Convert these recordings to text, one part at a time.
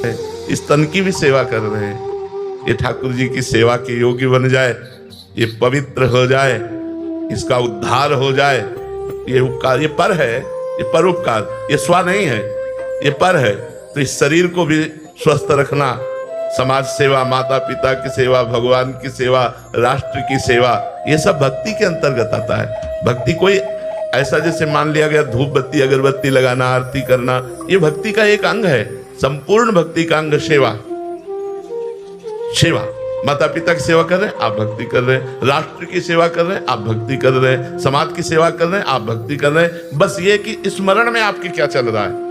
है, इस तन की भी सेवा कर रहे हैं। ये ठाकुर जी की सेवा के योग्य बन जाए, ये पवित्र हो जाए, इसका उद्धार हो जाए। ये उपकार, ये पर है, ये परोपकार, ये स्व नहीं है, ये पर है। तो इस शरीर को भी स्वस्थ रखना, समाज सेवा, माता पिता की सेवा, भगवान की सेवा, राष्ट्र की सेवा, ये सब भक्ति के अंतर्गत आता है। भक्ति कोई ऐसा जैसे मान लिया गया धूप बत्ती अगरबत्ती लगाना, आरती करना, ये भक्ति का एक अंग है। संपूर्ण भक्ति का अंग सेवा। सेवा, माता पिता की सेवा कर रहे हैं, आप भक्ति कर रहे हैं। राष्ट्र की सेवा कर रहे हैं, आप भक्ति कर रहे हैं। समाज की सेवा कर रहे हैं, आप भक्ति कर रहे हैं। बस ये कि स्मरण में आपके क्या चल रहा है।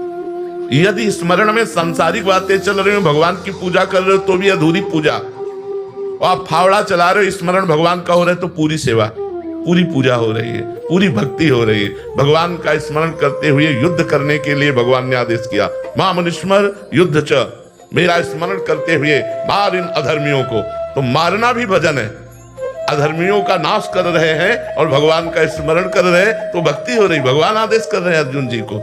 यदि स्मरण में सांसारिक बातें चल रही हो, भगवान की पूजा कर रहे हो तो भी अधूरी पूजा, और आप फावड़ा चला रहे हो, स्मरण भगवान का हो रहा है तो पूरी सेवा, पूरी पूजा हो रही है, पूरी भक्ति हो रही है। भगवान का स्मरण करते हुए युद्ध करने के लिए भगवान ने आदेश किया, मामनुस्मर युद्ध च, मेरा स्मरण करते हुए मार इन अधर्मियों को। तो मारना भी भजन है। अधर्मियों का नाश कर रहे हैं और भगवान का स्मरण कर रहे हैं तो भक्ति हो रही। भगवान आदेश कर रहे हैं अर्जुन जी को।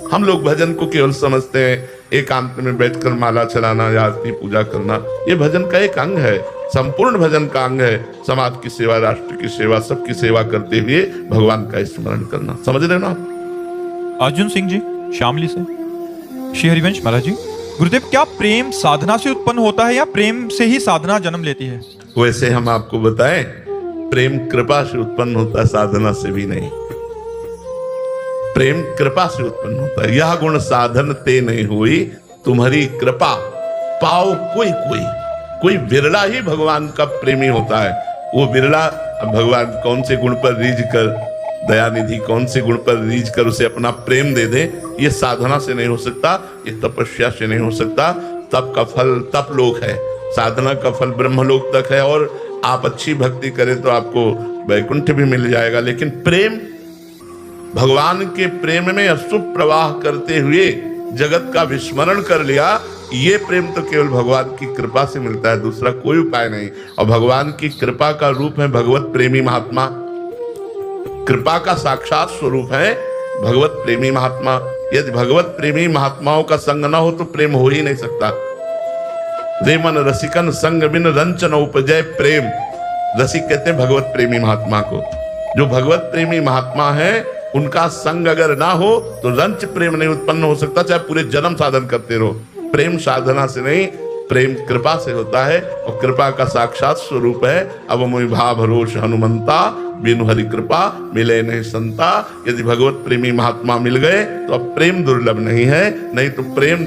हम लोग भजन को केवल समझते हैं एकांत में बैठकर माला चलाना या आरती पूजा करना, ये भजन का एक अंग है, संपूर्ण भजन का अंग है। समाज की सेवा, राष्ट्र की सेवा, सबकी सेवा करते हुए भगवान का स्मरण करना। समझ रहे ना आप? अर्जुन सिंह जी शामली से। श्री हरिवंश महाराज जी, गुरुदेव, क्या प्रेम साधना से उत्पन्न होता है या प्रेम से ही साधना जन्म लेती है? वैसे हम आपको बताएं, प्रेम कृपा से उत्पन्न होता है, साधना से भी नहीं। प्रेम कृपा से उत्पन्न होता है। यह गुण साधन ते नहीं हुई, तुम्हारी कृपा पाओ कोई कोई। कोई बिरला ही भगवान का प्रेमी होता है। वो बिरला, भगवान कौन से गुण पर रीझ कर, दयानिधि कौन से गुण पर रीझ कर उसे अपना प्रेम दे दे, ये साधना से नहीं हो सकता, ये तपस्या से नहीं हो सकता। तप का फल तप लोक है, साधना का फल ब्रह्मलोक तक है। और आप अच्छी भक्ति करें तो आपको वैकुंठ भी मिल जाएगा। लेकिन प्रेम, भगवान के प्रेम में अशुभ प्रवाह करते हुए जगत का विस्मरण कर लिया, ये प्रेम तो केवल भगवान की कृपा से मिलता है, दूसरा कोई उपाय नहीं। और भगवान की कृपा का रूप है भगवत प्रेमी महात्मा। कृपा का साक्षात स्वरूप है भगवत प्रेमी महात्मा। यदि भगवत प्रेमी महात्माओं का संग न हो तो प्रेम हो ही नहीं सकता। रे मन रसिकन संग बिन रंचन उपजय प्रेम। रसिक कहते हैं भगवत प्रेमी महात्मा को। जो भगवत प्रेमी महात्मा है, उनका संग अगर ना हो तो रंच प्रेम नहीं उत्पन्न हो सकता, चाहे पूरे जन्म साधन करते रहो। प्रेम साधना से नहीं, प्रेम कृपा से होता है। और कृपा का साक्षात स्वरूप है अब मोहि भाव भरोस हनुमंता, बिनु हरि कृपा मिले नहीं संता। यदि भगवत प्रेमी महात्मा मिल गए तो अब प्रेम दुर्लभ नहीं है, नहीं तो प्रेम